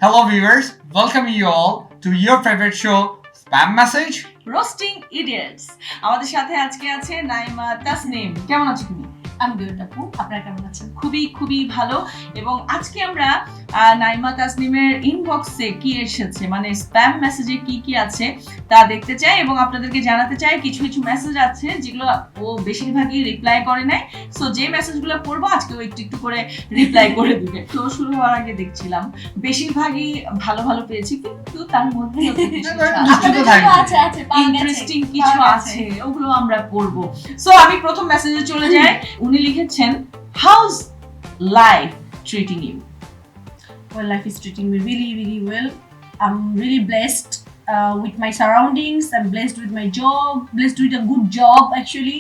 Hello viewers, welcome you all to your favorite show, Spam Message. Roasting idiots. আমাদের সাথে আজকে আছে নাইমা তাসনিম। কেমন আছো তুমি? আমি গুড আপু, আপনারা কেমন আছেন? খুবই ভালো। এবং আজকে আমরা নাইমা তাসনিমের ইনবক্সে কি এসেছে, মানে স্প্যাম মেসেজে কি আছে তা দেখতে চাই এবং আপনাদেরকে জানাতে চাই কিছু মেসেজ আছে যেগুলো ও বেশিরভাগই রিপ্লাই করে নাই। সো যে মেসেজগুলো পড়বো আজকে ও একটু করে রিপ্লাই করে দিবে। তো শুরু হওয়ার আগে দেখছিলাম বেশিরভাগই ভালো পেয়েছি, কিন্তু তার মধ্যে ইন্টারেস্টিং কিছু আছে, ওগুলো আমরা পড়বো। সো আমি প্রথম মেসেজে চলে যাই। উনি লিখেছেন, how's life treating you? Well, life is treating me really well. I'm really blessed with my surroundings. I'm blessed with my job, blessed with a good job actually.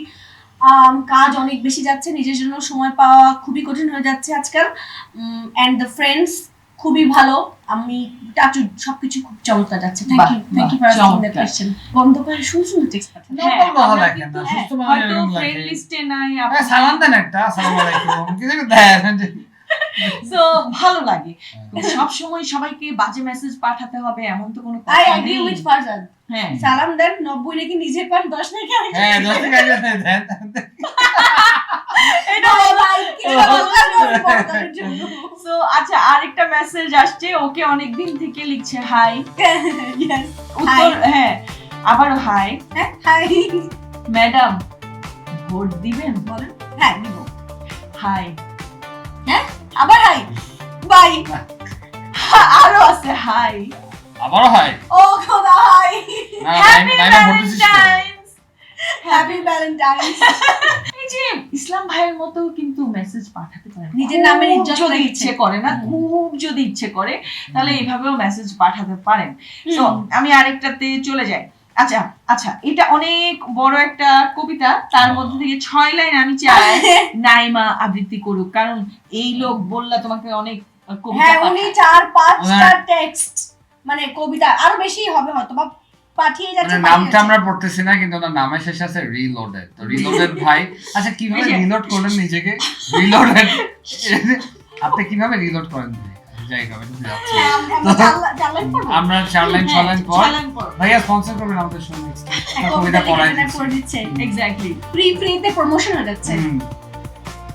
কাজ অনেক বেশি যাচ্ছে, নিজের জন্য সময় পাওয়া খুবই কঠিন হয়ে যাচ্ছে আজকাল। And the friends খুবই ভালো। আমি টাচুড সবকিছু খুব চমৎকার যাচ্ছে। Thank you for asking that question. বন্ধ করে সুন্দর টেক্সট পাঠান। ভালো লাগে না, সুস্থ মানে এরকম লাগে। ফ্রেন্ড লিস্টে নাই সালাম দেন একটা, আসসালামু আলাইকুম কিছু দেন। সো ভালো লাগে। সব সময় সবাইকে বাজে মেসেজ পাঠাতে হবে এমন তো কোনো কথা I নেই। agree with Farzad. হ্যাঁ, সালাম দেন 90 নাকি নিজের পান 10 নাকি হ্যাঁ 10 টাকা দেন। এটা সো আচ্ছা, আরেকটা মেসেজ আসছে। ওকে অনেকদিন থেকে লিখছে হাই। Yes. উত্তর হ্যাঁ, আবারও হাই। হাই ম্যাডাম ভোট দিবেন? বলেন। হ্যাঁ দিব। হাই। হ্যাঁ আবার হাই বাই। আরো আছে হাই। আবারও হাই। ও খোদা হাই। হ্যাপি নাইমা ভোট দিছিস তো? ভ্যালেন্টাইনস। Happy Valentine's. এই যে ইসলাম ভাইয়ের মতো কিন্তু মেসেজ পাঠাতে পারেন নিজের নামের ইজ্জত যদি রেখেছে। ইচ্ছে করে না, খুব যদি ইচ্ছে করে তাহলে এইভাবেও মেসেজ পাঠাতে পারেন। সো আমি আরেকটাতে চলে যাই। আচ্ছা এটা অনেক বড় একটা কবিতা, তার মধ্যে থেকে 6 লাইন আমি চাই নাইমা আবৃত্তি করুক, কারণ এই লোক বললা তোমাকে অনেক কবিতা হ্যাঁ উনি পাঠায়। 4-5টা টেক্সট মানে কবিতা আরো বেশি হবে হয়তো বা পাঠিয়ে যাচ্ছে। মানে নামটা আমরা পড়তেছি না, কিন্তু ওনার নামের শেষে আছে রিলোডেড। তো রিলোডেড ভাই, আচ্ছা কিভাবে রিলোড করলেন নিজেকে? রিলোডেড আপনি কিভাবে রিলোড করেন? আমরা 4 লাইন 6 লাইন পর ভাইয়া স্পন্সর করবেন আমাদের শো। নেক্সট কবিতা পড়াই দিচ্ছে। এক্স্যাক্টলি ফ্রিতে প্রমোশন হয়ে যাচ্ছে।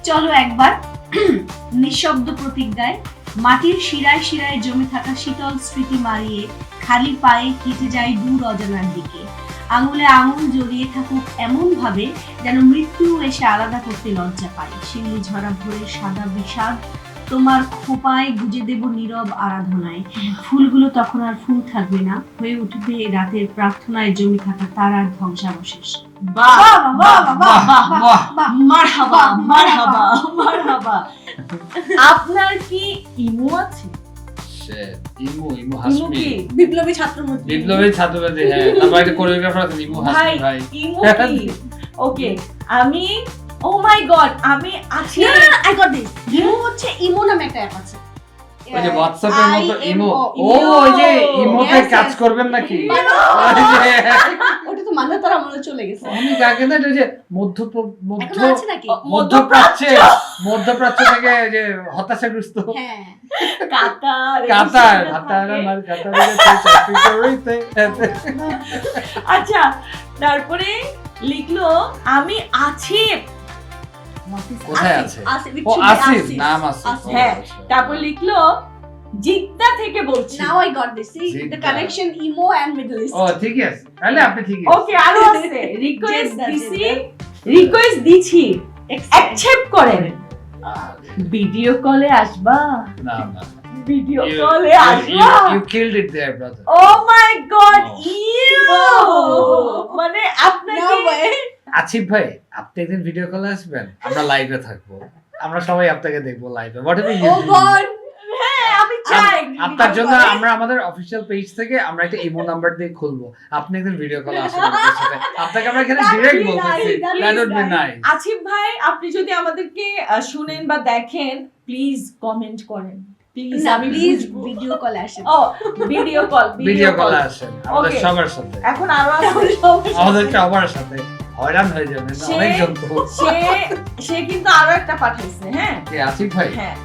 চলো একবার নিঃশব্দ প্রতিজ্ঞায় মাটির শিরায় শিরায় জমে থাকা শীতল স্মৃতি মারিয়ে খালি পায়ে হেঁটে যায় দূর অজানার দিকে। আঙুলে আঙুল জড়িয়ে থাকুক এমন ভাবে যেন মৃত্যু এসে আলাদা করতে লজ্জা পায়। শিউলি ঝরা ভোরের সাদা বিষাদ তোমার খোপায় গুজে দেব নীরব আরাধনায়। ফুলগুলো তখন আর ফুল থাকবে না, হয়ে উঠবে রাতের প্রার্থনায় জমে থাকা তারার ধ্বংসাবশেষ। মারহাবা। আপনার কি ইমো আছে? ইমো ইমো হাসমি কি? বিপ্লবী ছাত্রমূর্তি। বিপ্লবী ছাত্রবাদী, হ্যাঁ তারপর একটা কোরিওগ্রাফার আছে ইমো হাসমি ভাই। ইমো কি? ওকে, আমি ও মাই গড, আমি আছি। I got this. ইমো হচ্ছে ইমো নামে একটা অ্যাপ আছে। ওই যে হোয়াটসঅ্যাপের মতো ইমো। ও ওই যে ইমোতে কাজ করবেন নাকি? ওটা তো মান্যতার আমলে চলে গেছে। আমি কাকে না যে এখন আছে নাকি? মধ্যপ্রাচ্য থেকে যে হতাশাগ্রস্ত হ্যাঁ কাতার চাকরি করতে। আচ্ছা, তারপরে লিখলো আমি আছি। কোথায় আছে? ও আসিফ, নাম আসিফ। হ্যাঁ, তারপর লিখলো জিদ্দা থেকে বলছি। Now I got this. See the connection imo and middle east. ও ঠিক আছে, তাহলে আপনি ঠিক আছে। ওকে, আরো আছে। রিকোয়েস্ট দিছি, অ্যাকসেপ্ট করেন। ভিডিও কলে আসবা? না ভিডিও কলে আসবা? You killed it there, brother. Oh my god, No. মানে আপনাকে আসিফ ভাই, আপনি একদিন ভিডিও কলে আসবেন, আমরা লাইভে থাকবো, আমরা সবাই আপনাকে দেখবো লাইভে। Whatever you do. হ্যাঁ, আমি চাই আপনার জন্য আমরা আমাদের অফিশিয়াল পেজ থেকে আমরা একটা ইমো নাম্বার দিয়ে খুলবো, আপনি একদিন ভিডিও কলে আসবেন আমাদের সাথে। আপনাকে আমরা এখানে ডিরেক্ট বলতেছি, that would be nice. Asif ভাই, আপনি যদি আমাদেরকে শুনেন বা দেখেন, প্লিজ কমেন্ট করেন। প্লিজ আমি প্লিজ ভিডিও কল আসেন। ও ভিডিও কল আসেন আমাদের সবার সাথে। এখন আরো আমাদের সবার সাথে হয়রান হয়ে যাবে না অনেকজন তো। সে কিন্তু আরো একটা পাঠাইছে। হ্যাঁ কে আসিফ ভাই? হ্যাঁ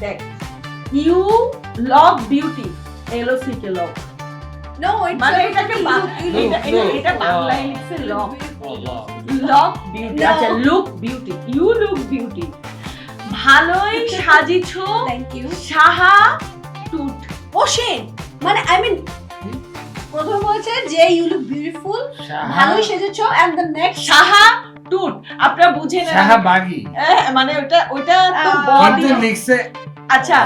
দেখ you love beauty, LOCK love, no মানে এটাকে এটা বাংলায় লিখছে লাভ, লাভ বিউটি। আচ্ছা look beauty, you look beauty, ভালোই সাজিছো থ্যাংক ইউ সাহা টুট। ওশেন মানে আই মিন প্রথম বলছে যে ইউ লুক বিউটিফুল, ভালোই সেজেছো, এন্ড দ্য নেক্সট সাহা টুট, আপনারা বুঝেন শাহবাগী, মানে ওটা তো কিন্তু বডি। লিখছে আচ্ছা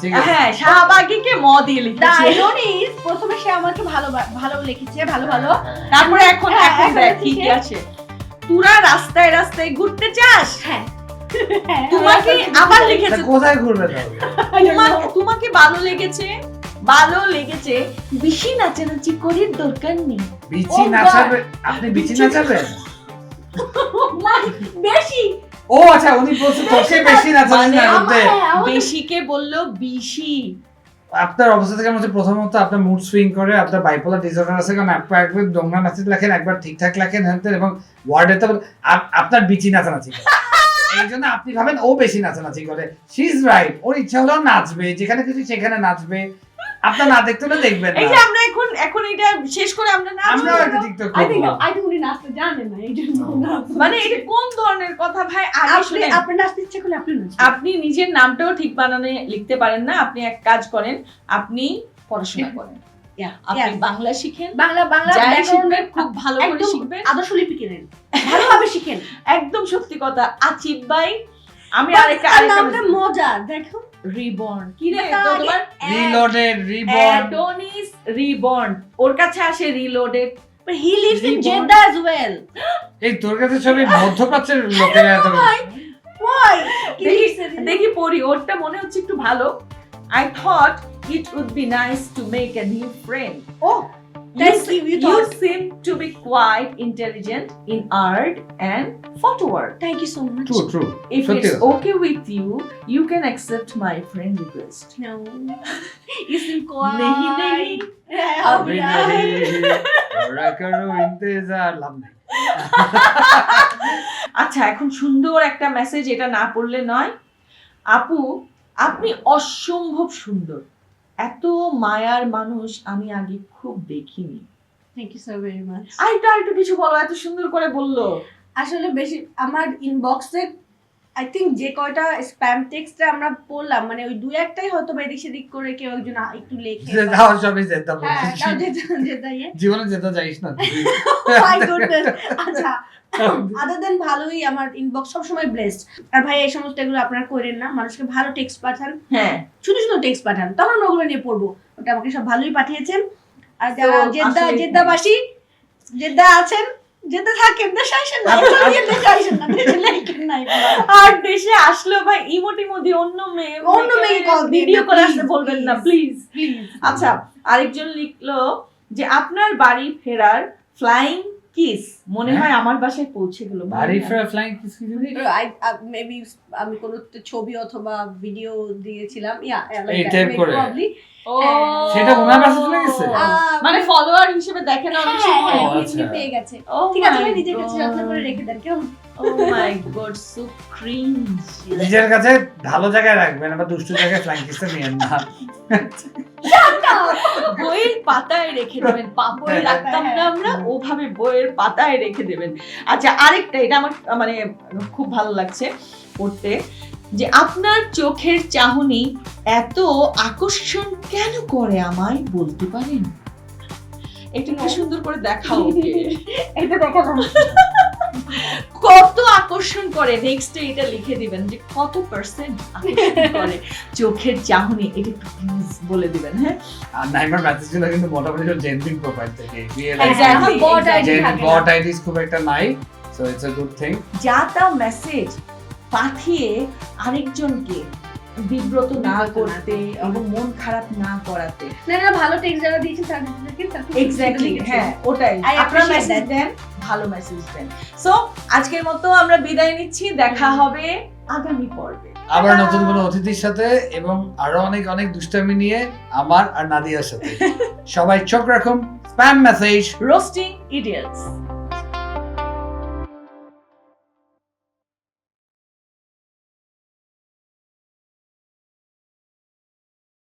ঠিক আছে। হ্যাঁ শাহবাগীকে ম দিয়ে দ্য লিখেছে, আইরনি ইজ প্রথমে সে আমাকে ভালো ভালো লিখেছে, ভালো ভালো তারপরে এখন হ্যাঁ, এখন এখন দেখ কি লিখেছে। কি আছে। তোরা রাস্তায় রাস্তায় ঘুরতে চাস, হ্যাঁ তোমাকে আবার লিখেছে, কোথায় ঘুরবে তাহলে? তোমাকে ভালো লেগেছে, ভালো লেগেছে, বেশি নাচানাচি করার দরকার নেই। বিচি Oh নাচাবে, আপনি বিচি নাচাবেন? বেশি ও আচ্ছা, উনি বলছে তোকে বেশি নাচাবেন না বলতে। বেশিকে বললো বেশি। আপনার অবস্থা থেকে মনে হচ্ছে প্রথমত আপনার মুড সুইং করে, আপনার বাইপোলার ডিসঅর্ডার আছে, কারণ একবার একবার দোংনা নাচি লেখেন, একবার ঠিকঠাক লেখেন হ্যাঁ, এবং ওয়ার্ডে তো আপনার বিচি নাচানাচি করে। এই জন্য আপনি ভাবেন ও বেশি নাচানাচি করে। শি ইজ রাইট, ওর ইচ্ছা হলো নাচবে, যেখানে খুশি সেখানে নাচবে, আপনার না দেখতে হলে দেখবেন এই না। যে আমরা এখন এটা শেষ করে আমরা নাচবো, আমরাও একটা টিকটক আই থিংক করব। উনি নাচতে জানেন না এই জন্য মানে এটা কোন ধরনের কথা ভাই? আগে আপনি শুনেন, আপনি নাচতে ইচ্ছে করলে আপনি নাচবেন। আপনি নিজের নামটাও ঠিক বানানে লিখতে পারেন না। আপনি এক কাজ করেন, আপনি পড়াশোনা করেন, আপনি বাংলা শিখেন, বাংলা বাংলা যাই ব্যাকরণ শিখবেন খুব ভালো করে একদম শিখবেন। আদর্শ লিপি কেনেন, ভালোভাবে শিখেন। একদম সত্যি কথা। আচিব ভাই, আমি আর আরেকটা নামটা মজা দেখো, রিবর্ন। কি রে তা তো আগে- তোমার? Reloaded, reborn. অ্যাডোনিস রিবর্ন, ওর কাছে আসে reloaded. but he lives in Reborn. Jeddah as well. এই তোর কাছে সবই মধ্যপ্রাচ্যের লোকেরা এত Why? দেখি পড়ি, ওরটা মনে হচ্ছে একটু ভালো। I thought it would be nice to make a new friend. Oh, thank you. You You thought. seem to be quite intelligent in art and photo work. Thank you so much. True true. If সত্যি it's কথা। okay with you, you can accept my friend request. No. You seem quiet. नहीं, नहीं। Yeah, अभी yeah. नहीं, थोड़ा करो इंतजार, लाभ नहीं। আচ্ছা, এখন সুন্দর একটা মেসেজ, এটা না পড়লে নয়। আপু, আপনি অসম্ভব সুন্দর, এত মায়ার মানুষ আমি আগে খুব দেখিনি। Thank you so very much. আরেকটু কিছু বলো, এত সুন্দর করে বললো। আসলে বেশি আমার ইনবক্সে আই থিংক যে কয়টা স্প্যাম টেক্সটে আমরা পড়লাম, মানে ওই দুই একটাই হয়তো বা এদিক সেদিক করে কেউ একজন একটু লেখে যে যাও সবই যেতে হবে। হ্যাঁ তাও যেটা ইয়ে জীবনে যেতে যাইস না তুই। My goodness. আচ্ছা আদার দেন ভালোই আমার ইনবক্স সবসময় ব্লেসড। আর ভাই এই সমস্ত এগুলো আপনারা করেন না, মানুষকে ভালো টেক্সট পাঠান, হ্যাঁ, শুধু শুধু টেক্সট পাঠান, তখন আমরা ওগুলো নিয়ে পড়বো। ওটা আমাকে সব ভালোই পাঠিয়েছেন। আর যারা তো আসলে- জেদ্দাবাসী, জেদ্দা আছেন, জেদ্দা থাকেন, দেশে আসেন না, দেশে আসেন না, দেশে লেখেন নাই। আর দেশে আসলো ভাই ইমোটিমো দিয়ে অন্য মেয়ে call দিন ভিডিও না, করে please, আসতে বলবেন না please. প্লিজ। প্লিজ আচ্ছা, আরেকজন লিখলো যে আপনার বাড়ি ফেরার ফ্লাইং কিস মনে হয় আমার বাসায় পৌঁছে গেল। ভারী ফ্লাইং কিস কি দিবি? মেবি আমি কোনো একটা ছবি অথবা ভিডিও দিয়েছিলাম, এই type করে। ও, সেটা ওনার বাসায় চলে গেছে? মানে ফলোয়ার হিসেবে দেখেন অনেক সময়। ও, আচ্ছা। পেয়ে গেছে। Oh ঠিক আছে, my নিজের কাছে যত্ন করে রেখে দেন কেমন? Oh my god, so cringe. নিজের কাছে ভালো জায়গায় রাখবেন, আবার দুষ্টু জায়গায় ফ্লাইং কিসটা নিয়েন না। বইয়ের পাতায় রেখে দেবেন, বই রাখতাম না আমরা, ওভাবে বইয়ের পাতায় রেখে দেবেন। আচ্ছা, আরেকটা, এটা আমার মানে খুব ভালো লাগছে পড়তে, যে আপনার চোখের চাহনি এত আকর্ষণ কেন করে আমায় বলতে পারেন? এটা একটু সুন্দর করে দেখাও ওকে। এটা দেখালাম। কত আকর্ষণ করে, নেক্সটে এটা লিখে দিবেন যে কত পার্সেন্ট আকর্ষণ করে চোখের চাহনি, এটা একটু প্লিজ বলে দিবেন। হ্যাঁ, আর নাইমার মেসেজ ছিল কিন্তু মোটামুটি জেনুইন প্রোফাইল থেকে। Exactly. আমার bot ID থাকে না। বট আইডিস খুব একটা নাই, so it's a good thing. যা তা মেসেজ পাঠিয়ে আরেকজনকে বিব্রত না করতে এবং মন খারাপ না করাতে। না ভালো টেক্সট যারা দিয়েছেন তাদের দেখেন, তার খুব এক্স্যাক্টলি, সুন্দর হ্যাঁ ওটাই। I আপনারা appreciate মেসেজ that. দেন, ভালো মেসেজ দেন। সো আজকের মতো আমরা বিদায় নিচ্ছি, দেখা হবে আগামী পর্বে। আবার নতুন কোনো অতিথির সাথে এবং আরো অনেক অনেক দুষ্টামি নিয়ে আমার আর নাদিয়ার সাথে। সবাই চোখ রাখুন স্প্যাম মেসেজ রোস্টিং ইডিয়টস।